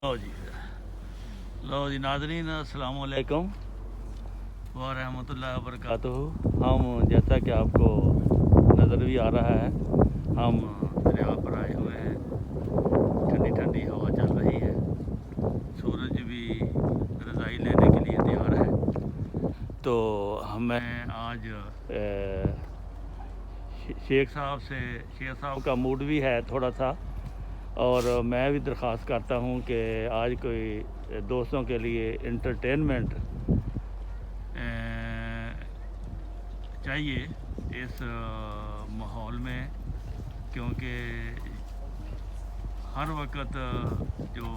लो जी नाज़रीन, अस्सलाम वालेकुम व रहमतुल्लाहि व बरकातुहू। हम जैसा कि आपको नज़र भी आ रहा है, हम दरिया पर आए हुए हैं। ठंडी ठंडी हवा चल रही है, सूरज भी रज़ाई लेने के लिए तैयार है। तो मैं आज शेख साहब का मूड भी है थोड़ा सा, और मैं भी दरख्वास्त करता हूँ कि आज कोई दोस्तों के लिए इंटरटेनमेंट चाहिए इस माहौल में, क्योंकि हर वक्त जो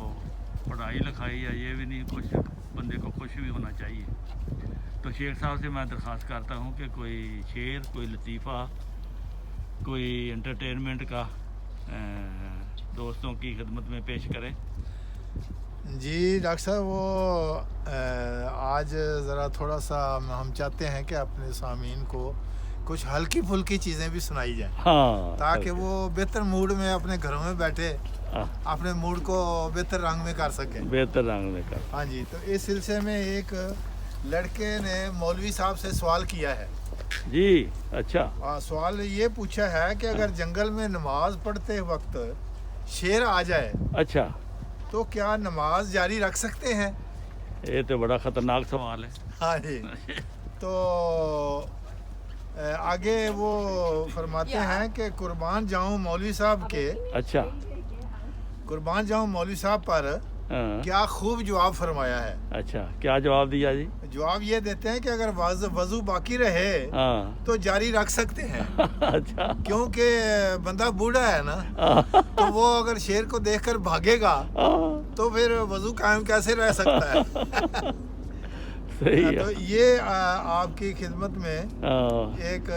पढ़ाई लिखाई है ये भी नहीं, कुछ बंदे को खुश भी होना चाहिए। तो शेख साहब से मैं दरख्वास्त करता हूँ कि कोई शेर, कोई लतीफ़ा, कोई इंटरटेनमेंट का दोस्तों की खिदमत में पेश करें। जी डॉक्टर साहब, वो आज ज़रा थोड़ा सा हम चाहते हैं कि अपने सामीन को कुछ हल्की फुल्की चीज़ें भी सुनाई जाएं, हाँ, ताकि वो बेहतर मूड में अपने घरों में बैठे अपने मूड को बेहतर रंग में कर सकें। बेहतर रंग में कर। हाँ जी, तो इस सिलसिले में एक लड़के ने मौलवी साहब से सवाल किया है जी। अच्छा। सवाल ये पूछा है कि अगर जंगल में नमाज पढ़ते वक्त शेर आ जाए, अच्छा, तो क्या नमाज जारी रख सकते हैं? ये तो बड़ा ख़तरनाक सवाल है। हाँ जी। तो आगे वो फरमाते हैं कि कुर्बान जाऊं मौलवी साहब के, अच्छा, कुर्बान जाऊं मौलवी साहब पर हाँ, क्या खूब जवाब फरमाया है। अच्छा, क्या जवाब दिया जी? जवाब ये देते हैं कि अगर वजू बाकी रहे हाँ, तो जारी रख सकते हैं, अच्छा, क्योंकि बंदा बूढ़ा है ना, तो वो अगर शेर को देखकर भागेगा तो फिर वजू कायम कैसे रह सकता है। सही है। तो ये आपकी खिदमत में एक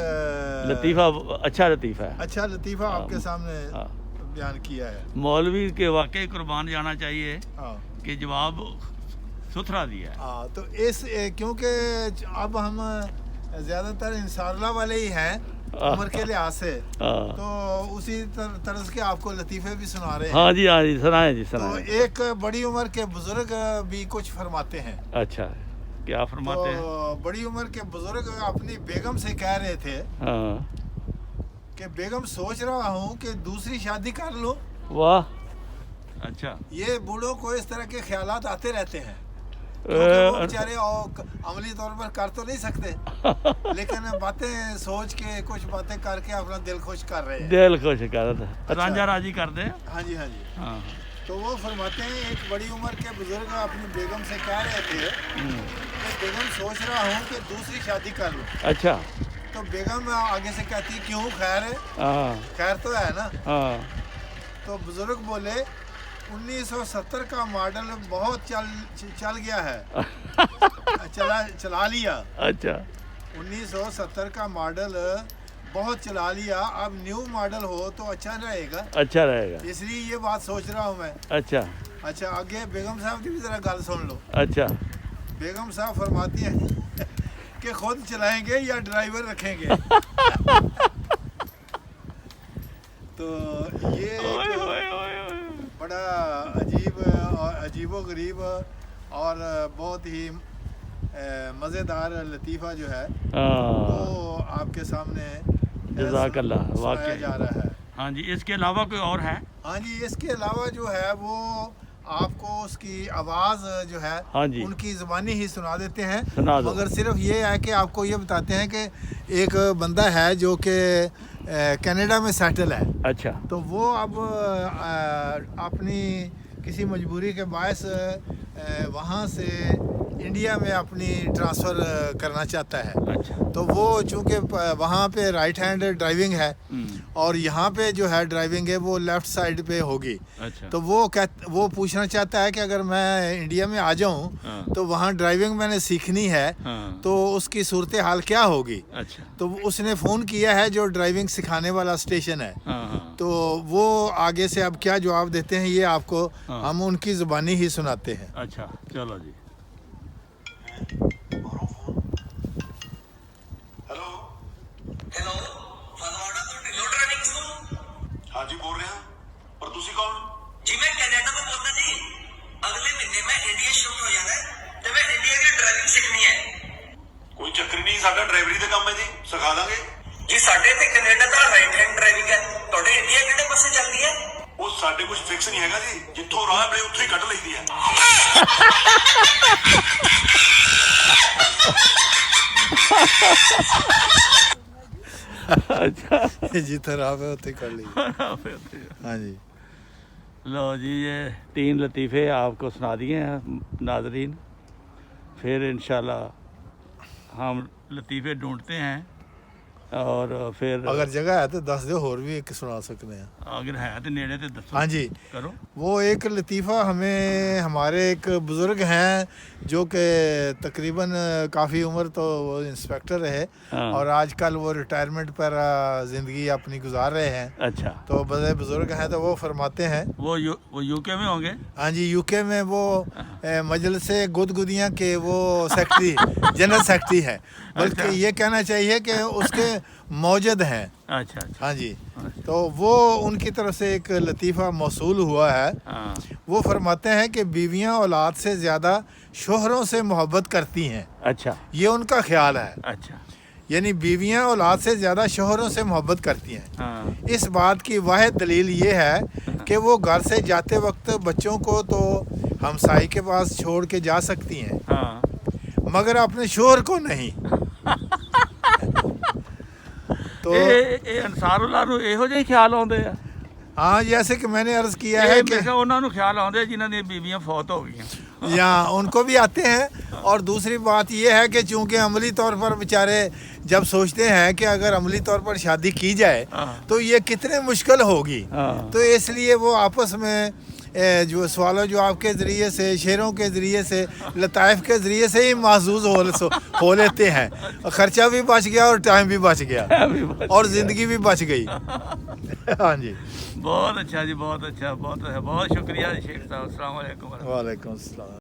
लतीफ़ा, अच्छा लतीफ़ा है। अच्छा लतीफ़ा आपके सामने बयान किया है। मौलवी के वाकई कुर्बान जाना चाहिए हाँ कि जवाब सुथरा दिया है। हाँ, तो इस क्योंकि अब हम ज़्यादातर इंशाअल्लाह वाले ही हैं उम्र के लिहाज से, तो उसी तरह के आपको लतीफ़े भी सुना रहे हैं। हाँ जी, हाँ जी, सुनाए जी, तो सुनाए। एक बड़ी उम्र के बुजुर्ग भी कुछ फरमाते हैं। अच्छा, क्या फरमाते हैं? तो बड़ी उम्र के बुजुर्ग अपनी बेगम से कह रहे थे हाँ, कि बेगम सोच रहा हूँ कि दूसरी शादी कर लूँ। वाह, अच्छा। ये बूढ़ों को इस तरह के ख्यालात आते रहते हैं, क्योंकि वो बेचारे अमली तौर पर कर तो नहीं सकते, लेकिन बातें सोच के, कुछ बातें करके अपना दिल खुश कर रहे हैं। दिल खुश कर दे, अच्छा। रांझा राजी कर दे। हाँ जी, हाँ जी। हाँ, तो वो फरमाते हैं एक बड़ी उम्र के बुजुर्ग अपनी बेगम से कह रहे थे कि बेगम सोच रहा हूँ कि दूसरी शादी कर लूँ। अच्छा, तो बेगम आगे से कहती क्यों, खैर है? हाँ, खैर तो है ना। हाँ, तो बुजुर्ग बोले 1970 का मॉडल बहुत चल गया है, चला लिया। अच्छा, 1970 का मॉडल बहुत चला लिया, अब न्यू मॉडल हो तो अच्छा रहेगा, अच्छा रहेगा। इसलिए ये बात सोच रहा हूँ मैं। अच्छा, अच्छा, आगे बेगम साहब की भी जरा गल सुन लो। अच्छा, बेगम साहब फरमाती है कि खुद चलाएंगे या ड्राइवर रखेंगे। तो ये एक बड़ा अजीबो गरीब और बहुत ही मज़ेदार लतीफ़ा जो है वो आपके सामने जज़ाकल्लाह सुनाया जा रहा है। हाँ जी, इसके अलावा कोई और है? हाँ जी, इसके अलावा जो है वो आपको उसकी आवाज़ जो है, हाँ जी, उनकी ज़बानी ही सुना देते हैं, मगर सिर्फ ये है कि आपको ये बताते हैं कि एक बंदा है जो कि कनाडा में सेटल है। अच्छा, तो वो अब अपनी किसी मजबूरी के बायस वहाँ से इंडिया में अपनी ट्रांसफ़र करना चाहता है। अच्छा, तो वो चूँकि वहाँ पे राइट हैंड ड्राइविंग है और यहाँ पे जो है ड्राइविंग है वो लेफ़्ट साइड पे होगी। अच्छा, तो वो पूछना चाहता है कि अगर मैं इंडिया में आ जाऊँ तो वहाँ ड्राइविंग मैंने सीखनी है, तो उसकी सूरत हाल क्या होगी। अच्छा, तो उसने फ़ोन किया है जो ड्राइविंग सिखाने वाला स्टेशन है। तो वो आगे से अब क्या जवाब देते हैं ये आपको हम उनकी ज़ुबानी ही सुनाते हैं। अच्छा, चलो जी। हेलो हेलो ਫਗਵਾੜਾ ਤੋਂ ਢਿੱਲੋਂ ਡਰਾਈਵਿੰਗ ਸਕੂਲ। ਹਾਂਜੀ ਬੋਲ ਰਿਹਾ, ਪਰ ਤੁਸੀਂ ਕੌਣ? ਜੀ ਮੈਂ ਕੈਨੇਡਾ ਤੋਂ ਬੋਲਦਾ ਜੀ। ਨਹੀਂ ਸਾਡਾ ਡਰਾਈਵਰੀ ਦਾ ਕੰਮ ਹੈ ਜੀ, ਸਿਖਾ ਦਾਂਗੇ ਜੀ ਸਾਡੇ ਤੇ ਕੈਨੇਡਾ ਦਾ ਰਾਈਟ ਹੈਂਡ ਡਰਾਈਵਿੰਗ ਹੈ, ਤੁਹਾਡੇ ਇੰਡੀਆ ਕਿਹੜੇ ਪਾਸੇ ਚੱਲਦੀ ਹੈ? ਉਹ ਸਾਡੇ ਕੁਝ ਫਿਕਸ ਨਹੀਂ ਹੈਗਾ ਜੀ, ਜਿੱਥੋਂ ਰਾਹ ਮਿਲੇ ਉੱਥੋਂ ਹੀ ਕੱਢ ਲਈਦੀ ਹੈ। अच्छा जिधर आप है उतने कर लीजिए। हाँ जी, लो जी, ये 3 लतीफ़े आपको सुना दिए हैं नाज़रीन। फिर इंशाल्लाह हम लतीफ़े ढूंढते हैं और फिर अगर जगह है तो दस दो और भी एक सुना सकते हैं। अगर है तो नेड़े तो दसो। हाँ जी, करो। वो एक लतीफ़ा हमें हमारे एक बुज़ुर्ग हैं जो कि तकरीबन काफ़ी उम्र तो वो इंस्पेक्टर रहे हाँ। और आजकल वो रिटायरमेंट पर ज़िंदगी अपनी गुजार रहे हैं। अच्छा, तो बड़े बुज़ुर्ग हैं, तो वो फरमाते हैं, वो यूके में होंगे। हाँ जी, यूके में वो मजलिस गुदगुदियाँ के वो सेक्रेटरी जनरल सेक्रेटरी हैं, बल्कि अच्छा। ये कहना चाहिए कि उसके मौजूद हैं। अच्छा अच्छा। हाँ जी, तो वो उनकी तरफ से एक लतीफ़ा मौसूल हुआ है। हाँ। वो फरमाते हैं कि बीवियां औलाद से ज़्यादा शोहरों से मोहब्बत करती हैं। अच्छा ये उनका ख्याल है, अच्छा। यानी बीवियां औलाद से ज़्यादा शोहरों से मोहब्बत करती हैं। हाँ इस बात की वाहिद दलील ये है कि वो घर से जाते वक्त बच्चों को तो हमसाई के पास छोड़ के जा सकती हैं, हाँ। मगर अपने शोहर को नहीं। तो ਇਹ ਅਨਸਾਰੁੱਲਾ ਨੂੰ ਇਹੋ ਜਿਹੇ ਖਿਆਲ ਆਉਂਦੇ ਆ। हाँ, जैसे कि मैंने अर्ज़ किया है ਇਹ कि ਮੈਂ ਕਿਹਾ ਉਹਨਾਂ ਨੂੰ ਖਿਆਲ ਆਉਂਦੇ ਜਿਨ੍ਹਾਂ ਦੀਆਂ ਬੀਬੀਆਂ ਫੌਤ ਹੋ ਗਈਆਂ। या उनको भी आते हैं। और दूसरी बात ये है कि चूंकि अमली तौर पर बेचारे जब सोचते हैं कि अगर अमली तौर पर शादी की जाए हाँ। तो ये कितने मुश्किल होगी, हाँ। तो इसलिए वो आपस में जो सवालों जवाब के ज़रिए से, शेरों के ज़रिए से, लताइफ के ज़रिए से ही महसूस हो लेते हैं। ख़र्चा भी बच गया और टाइम भी बच गया और ज़िंदगी भी बच गई। हाँ जी, बहुत अच्छा जी, बहुत अच्छा, बहुत शुक्रिया शेख साहब। अस्सलाम वालेकुम। वालेकुम अस्सलाम।